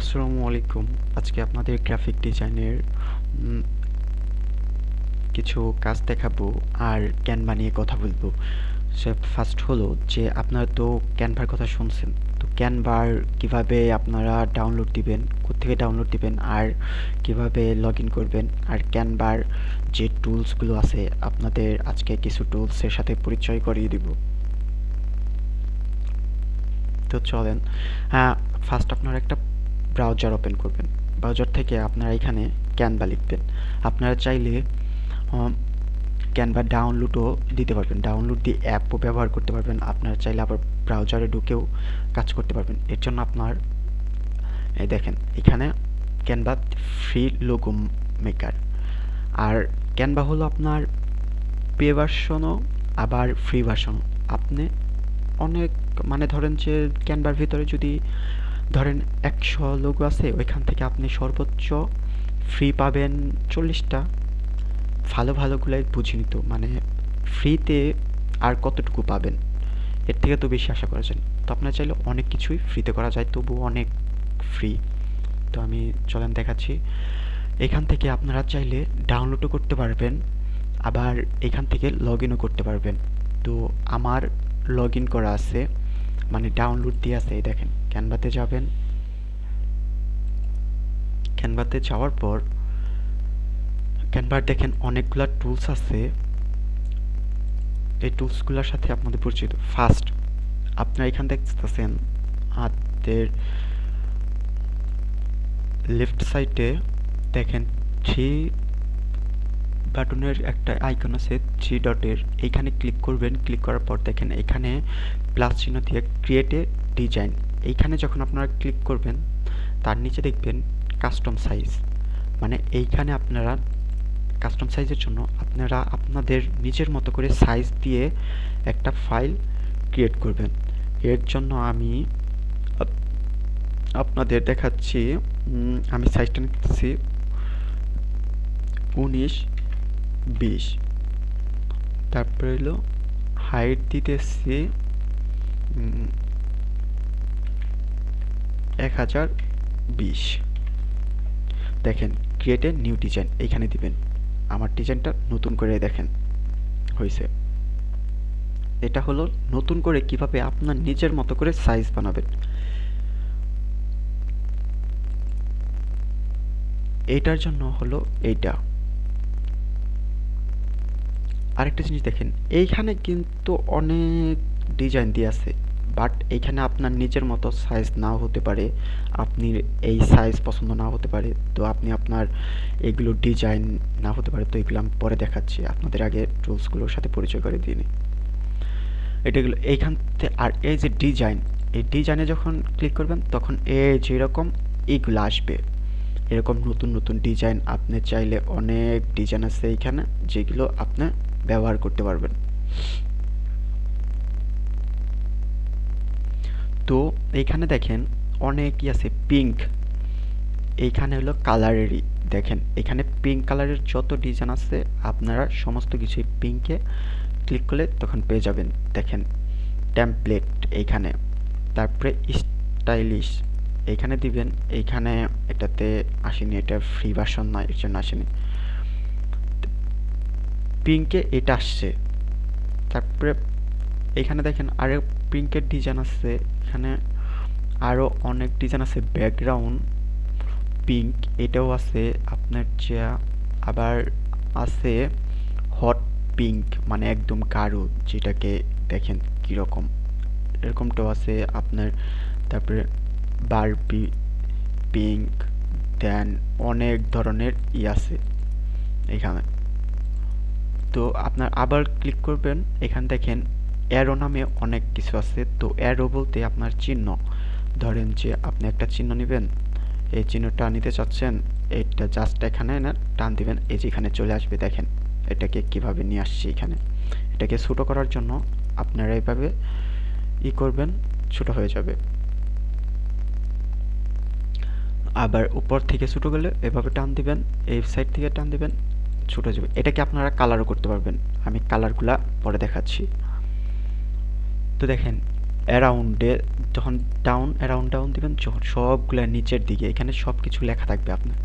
আসসালামু আলাইকুম। আজকে আপনাদের গ্রাফিক ডিজাইনের কিছু কাজ দেখাবো আর ক্যানভা নিয়ে কথা বলবো। ফার্স্ট হলো যে আপনারা তো ক্যানভার কথা শুনছেন। তো ক্যানভার কিভাবে আপনারা ডাউনলোড দিবেন, কোত্থেকে ডাউনলোড দিবেন আর কিভাবে লগ ইন করবেন, আর ক্যানভার যে টুলসগুলো আছে আপনাদের আজকে কিছু টুলসের সাথে পরিচয় করিয়ে দিব। তো চলেন, ফার্স্ট আপনারা একটা ব্রাউজার ওপেন করবেন। ব্রাউজার থেকে আপনারা এখানে ক্যানভা লিখবেন। আপনারা চাইলে ক্যানভা ডাউনলোডও দিতে পারবেন, ডাউনলোড দিয়ে অ্যাপও ব্যবহার করতে পারবেন। আপনারা চাইলে আবার ব্রাউজারে ঢুকেও কাজ করতে পারবেন। এর জন্য আপনার এই দেখেন এখানে ক্যানভা ফ্রি লোগো মেকার। আর ক্যানভা হলো আপনার পে ভার্সনও আবার ফ্রি ভার্সনও। আপনি অনেক মানে ধরেন যে ক্যানভার ভিতরে যদি ধরেন 100 লোগো আছে, ওইখান থেকে আপনি সর্বোচ্চ ফ্রি পাবেন 40টা। ভালো ভালোগুলাই বুঝে নিত, মানে ফ্রিতে আর কতটুকু পাবেন, এর থেকে তো বেশি আশা করা যায় না। তো আপনার চাইলে অনেক কিছুই ফ্রিতে করা যায়, তবুও অনেক ফ্রি। তো আমি চলেন দেখাচ্ছি। এখান থেকে আপনারা চাইলে ডাউনলোডও করতে পারবেন, আবার এখান থেকে লগ ইনও করতে পারবেন। তো আমার লগ ইন করা আছে, মানে ডাউনলোড দিয়ে আছে। এই দেখেন ক্যানভাতে যাবেন, ক্যানভাতে যাওয়ার পর ক্যানভার দেখেন অনেকগুলা টুলস আছে। এই টুলসগুলোর সাথে আপনাদের পরিচিত। ফার্স্ট আপনারা এখান দেখতেছেন হাতের লেফট সাইডে দেখেন থ্রি বাটনের একটা আইকন আছে, থ্রি ডটের। এইখানে ক্লিক করবেন। ক্লিক করার পর দেখেন এখানে প্লাস চিহ্ন দিয়ে ক্রিয়েট এ ডিজাইন। এইখানে যখন আপনারা ক্লিক করবেন তার নিচে দেখবেন কাস্টম সাইজ, মানে এইখানে আপনারা কাস্টম সাইজের জন্য আপনারা আপনাদের নিজের মতো করে সাইজ দিয়ে একটা ফাইল ক্রিয়েট করবেন। এর জন্য আমি আপনাদের দেখাচ্ছি। আমি সাইজটা নিতেছি 19-20। তারপরে হলো হাইট দিতেছি 1020। দেখেন ক্রিয়েট এ নিউ ডিজাইন এইখানে দিবেন। আমার ডিজাইনটা নতুন করে দেখেন হয়েছে। এটা হলো নতুন করে কিভাবে আপনার নিজের মতো করে সাইজ বানাবেন। এইটার জন্য হলো এইটা। আরেকটা জিনিস দেখেন, এইখানে কিন্তু অনেক ডিজাইন দিয়ে আছে, বাট এইখানে আপনার নিজের মতো সাইজ নাও হতে পারে, আপনি এই সাইজ পছন্দ নাও হতে পারে। তো আপনি আপনার এগুলো ডিজাইন না হতে পারে। তো এগুলো আমি পরে দেখাচ্ছি, আপনাদের আগে টুলসগুলোর সাথে পরিচয় করে দিই। এটাগুলো এইখান থেকে। আর এই যে ডিজাইন, এই ডিজাইনে যখন ক্লিক করবেন তখন এই যেরকম এইগুলো আসবে, এরকম নতুন নতুন ডিজাইন। আপনি চাইলে অনেক ডিজাইন আছে এইখানে যেগুলো আপনি ব্যবহার করতে পারবেন। তো এইখানে দেখেন অনেকই আছে। পিঙ্ক, এইখানে হলো কালারেরই। দেখেন এখানে পিঙ্ক কালারের যত ডিজাইন আছে আপনারা সমস্ত কিছুই পিঙ্কে ক্লিক করলে তখন পেয়ে যাবেন। দেখেন টেমপ্লেট এইখানে, তারপরে স্টাইলিশ এইখানে দিবেন। এইখানে এটাতে আসেনি, এটা ফ্রি ভার্সন নয়, এর জন্য আসেনি। পিঙ্কে এটা আসছে। তারপরে এখানে দেখেন আরও পিঙ্কের ডিজাইন আছে। এখানে আরও অনেক ডিজাইন আছে। ব্যাকগ্রাউন্ড পিঙ্ক এটাও আছে আপনার যা। আবার আছে হট পিঙ্ক, মানে একদম গাঢ়, যেটাকে দেখেন কীরকম, এরকমটাও আছে আপনার। তারপরে বারবি পিঙ্ক, দেন অনেক ধরনের আছে এখানে। তো আপনার আবার ক্লিক করবেন, এখানে দেখেন অ্যারো নামে অনেক কিছু আছে। তো অ্যারো বলতে আপনার চিহ্ন, ধরেন যে আপনি একটা চিহ্ন নেবেন, এই চিহ্নটা নিতে চাচ্ছেন, এটা জাস্ট এখানে না টান দিবেন, এই যে এখানে চলে আসবে। দেখেন এটাকে কিভাবে নিয়ে আসছি এখানে। এটাকে ছোটো করার জন্য আপনারা এইভাবে করবেন, ছোটো হয়ে যাবে। আবার উপর থেকে ছোটো গেলে এভাবে টান দিবেন, এই সাইড থেকে টান দিবেন, ছোটো হয়ে যাবে। এটাকে আপনারা কালারও করতে পারবেন, আমি কালারগুলা পরে দেখাচ্ছি। তো দেখেন অ্যারাউন্ডে যখন ডাউন দিবেন, যখন সবগুলা নিচের দিকে এখানে সব কিছু লেখা থাকবে আপনার।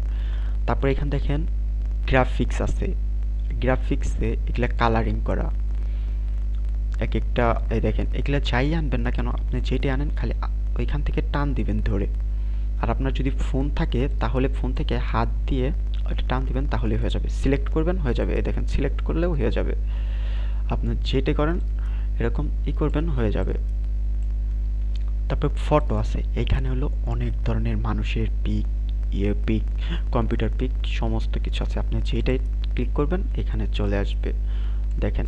তারপরে এখানে দেখেন গ্রাফিক্স আছে, গ্রাফিক্সে এগুলা কালারিং করা এক একটা। এই দেখেন এগুলা যাই আনবেন না কেন, আপনি যেটাই আনেন খালি ওইখান থেকে টান দিবেন ধরে। আর আপনার যদি ফোন থাকে তাহলে ফোন থেকে হাত দিয়ে ওইটা টান দিবেন, তাহলেই হয়ে যাবে। সিলেক্ট করবেন, হয়ে যাবে। এই দেখেন সিলেক্ট করলেও হয়ে যাবে। আপনার যেটাই করেন এরকম করবেন, হয়ে যাবে। তারপর ফটো আছে, এইখানে হলো অনেক ধরনের মানুষের পিক, পিক, কম্পিউটার পিক, সমস্ত কিছু আছে। আপনি যেটাই ক্লিক করবেন এখানে চলে আসবে, দেখেন।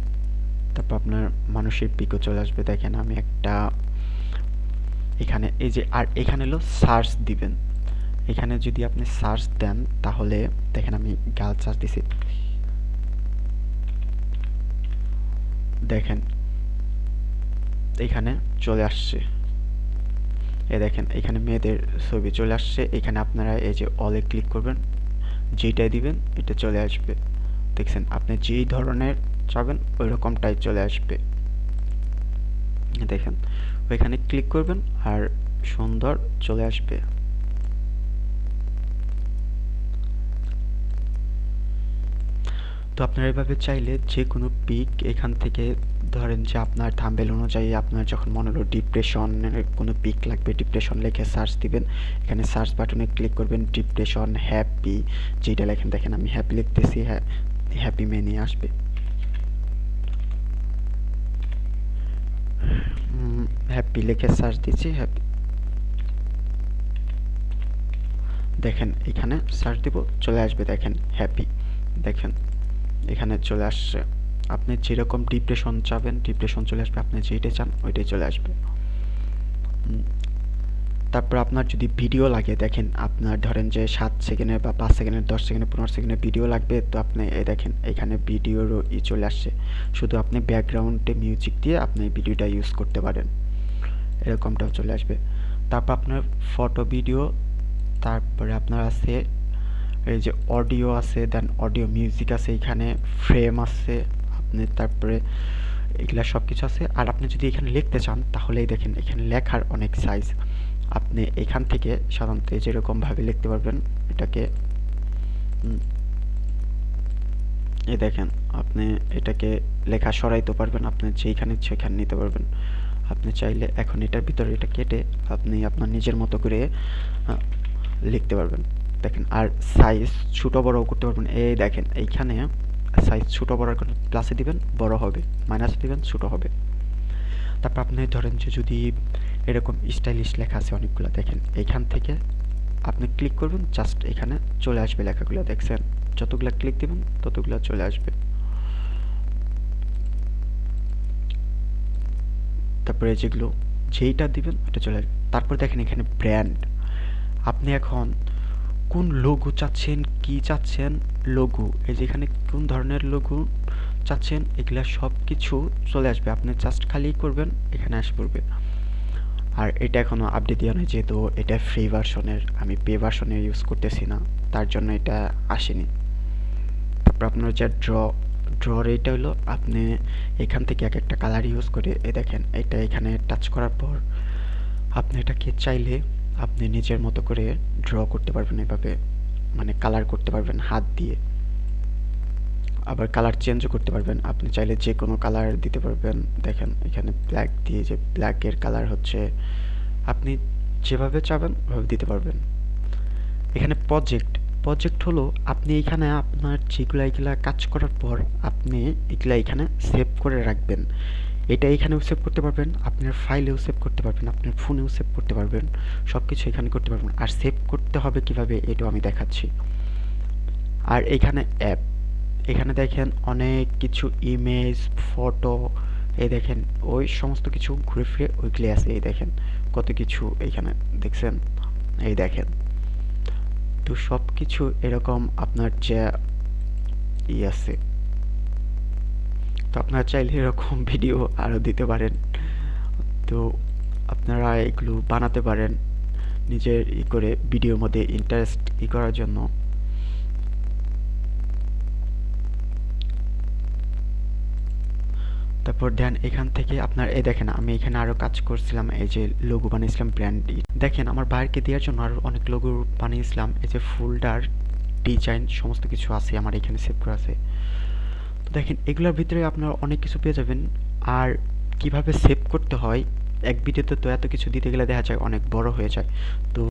তারপর আপনার মানুষের পিকও চলে আসবে। দেখেন আমি একটা এখানে এই যে, আর এখানে হলো সার্চ দিবেন। এখানে যদি আপনি সার্চ দেন তাহলে দেখেন আমি গার্ল সার্চ দিছি, দেখেন এখানে চলে আসছে। এই দেখেন এখানে মেয়েদের ছবি চলে আসছে। এখানে আপনারা এই যে অলে ক্লিক করবেন, যেটাই দিবেন এটা চলে আসবে। দেখছেন আপনি যেই ধরনের চাবেন ওই রকমটাই চলে আসবে। দেখেন ওইখানে ক্লিক করবেন আর সুন্দর চলে আসবে। তো আপনারা এভাবে চাইলে যে কোনো পিক এখান থেকে, ধরেন যে আপনার থাম্বনেল অনুযায়ী আপনার যখন মনে হলো ডিপ্রেশনের কোনো পিক লাগবে, ডিপ্রেশন লিখে সার্চ দিবেন। এখানে সার্চ বাটনে ক্লিক করবেন, ডিপ্রেশন, হ্যাপি, যেটা লেখেন। দেখেন আমি হ্যাপি লিখতেছি, হ্যাপি মেয়ে নিয়ে আসবে। হ্যাপি লিখে সার্চ দিচ্ছি, হ্যাপি। দেখেন এখানে সার্চ দিব, চলে আসবে। দেখেন হ্যাপি, দেখেন এখানে চলে আসছে। আপনি যেরকম ডিপ্রেশন চাবেন ডিপ্রেশন চলে আসবে, আপনি যেইটা চান ওইটাই চলে আসবে। তারপর আপনার যদি ভিডিও লাগে, দেখেন আপনার ধরেন যে 7 সেকেন্ডের বা 5 সেকেন্ডের, 10 সেকেন্ডের, 15 সেকেন্ডের ভিডিও লাগবে, তো আপনি এই দেখেন এখানে ভিডিওরও চলে আসছে। শুধু আপনি ব্যাকগ্রাউন্ডে মিউজিক দিয়ে আপনি ভিডিওটা ইউজ করতে পারেন, এরকমটাও চলে আসবে। তারপর আপনার ফটো, ভিডিও, তারপরে আপনার আছে এই যে অডিও আছে, দেন অডিও মিউজিক আছে, এখানে ফ্রেম আছে আপনি, তারপরে এগুলা সব কিছু আছে। আর আপনি যদি এখানে লিখতে চান তাহলে দেখেন এখানে লেখার অনেক সাইজ। আপনি এখান থেকে সাধারণত যেরকমভাবে লিখতে পারবেন এটাকে, এই দেখেন আপনি এটাকে লেখা সরাইতে পারবেন, আপনি যেইখানে সেখানে নিতে পারবেন। আপনি চাইলে এখন এটার ভিতরে এটা কেটে আপনি আপনার নিজের মতো করে লিখতে পারবেন। দেখেন আর সাইজ ছোট বড়ও করতে পারবেন। এই দেখেন এইখানে সাইজ ছোট বড় করে প্লাসে দিবেন বড় হবে, মাইনাসে দিবেন ছোট হবে। তারপর আপনি ধরেন যে যদি এরকম স্টাইলিশ লেখা আছে অনেকগুলো, দেখেন এইখান থেকে আপনি ক্লিক করবেন, জাস্ট এখানে চলে আসবে লেখাগুলো। দেখছেন যতগুলো ক্লিক দিবেন ততগুলো চলে আসবে। তারপরে যেগুলো যেইটা দিবেন ওটা চলে আসবে। তারপর দেখেন এখানে ব্র্যান্ড, আপনি এখন কোন লোগো চাচ্ছেন, কি চাচ্ছেন, লোগো এই যে এখানে কোন ধরনের লোগো চাচ্ছেন এগুলা সব কিছু চলে আসবে। আপনি জাস্ট খালি করবেন, এখানে আসে পড়বে। আর এটা এখনও আপডেট দেওয়া নয়, যেহেতু এটা ফ্রি ভার্সনের, আমি পে ভার্সনে ইউজ করতেছি না, তার জন্য এটা আসেনি। তারপর আপনার যে ড্রর এইটা হলো আপনি এখান থেকে এক একটা কালার ইউজ করে, এ দেখেন এটা এখানে টাচ করার পর আপনি এটাকে চাইলে আপনি নিজের মতো করে ড্র করতে পারবেন, এভাবে মানে কালার করতে পারবেন হাত দিয়ে। আবার কালার চেঞ্জও করতে পারবেন, আপনি চাইলে যে কোনো কালার দিতে পারবেন। দেখেন এখানে ব্ল্যাক দিয়ে, যে ব্ল্যাকের কালার হচ্ছে আপনি যেভাবে চাবেন ওভাবে দিতে পারবেন। এখানে প্রজেক্ট হলো আপনি এখানে আপনার যেগুলা এগুলা কাজ করার পর আপনি এগুলা এখানে সেভ করে রাখবেন। এটা এখানেও সেভ করতে পারবেন, আপনার ফাইলেও সেভ করতে পারবেন, আপনার ফোনেও সেভ করতে পারবেন, সব কিছু এখানে করতে পারবেন। আর সেভ করতে হবে কিভাবে এটাও আমি দেখাচ্ছি। আর এখানে অ্যাপ, এখানে দেখেন অনেক কিছু ইমেজ, ফটো, এই দেখেন ওই সমস্ত কিছু ঘুরে ফিরে ওইগুলি আছে। এই দেখেন কত কিছু এইখানে দেখছেন, এই দেখেন। তো সব কিছু এরকম আপনার যে আছে, তো আপনারা চাইলে এরকম ভিডিও আরও দিতে পারেন। তো আপনারা এগুলো বানাতে পারেন নিজের করে ভিডিওর মধ্যে ইন্টারেস্ট করার জন্য। তারপর দেন এখান থেকে আপনার এই দেখেন আমি এখানে আরও কাজ করছিলাম, এই যে লোগো বানিয়েছিলাম ব্র্যান্ড। দেখেন আমার বাইরকে দেওয়ার জন্য আরও অনেক লোগো বানিয়েছিলাম, এই যে ফোল্ডার ডিজাইন সমস্ত কিছু আছে আমার এখানে সেভ করা আছে। তো দেখেন এগুলোর ভিতরে আপনারা অনেক কিছু পেয়ে যাবেন। আর কিভাবে সেভ করতে হয় এক ভিডিওতে তো এত কিছু দিতে গেলে দেখা যায় অনেক বড় হয়ে যায়। তো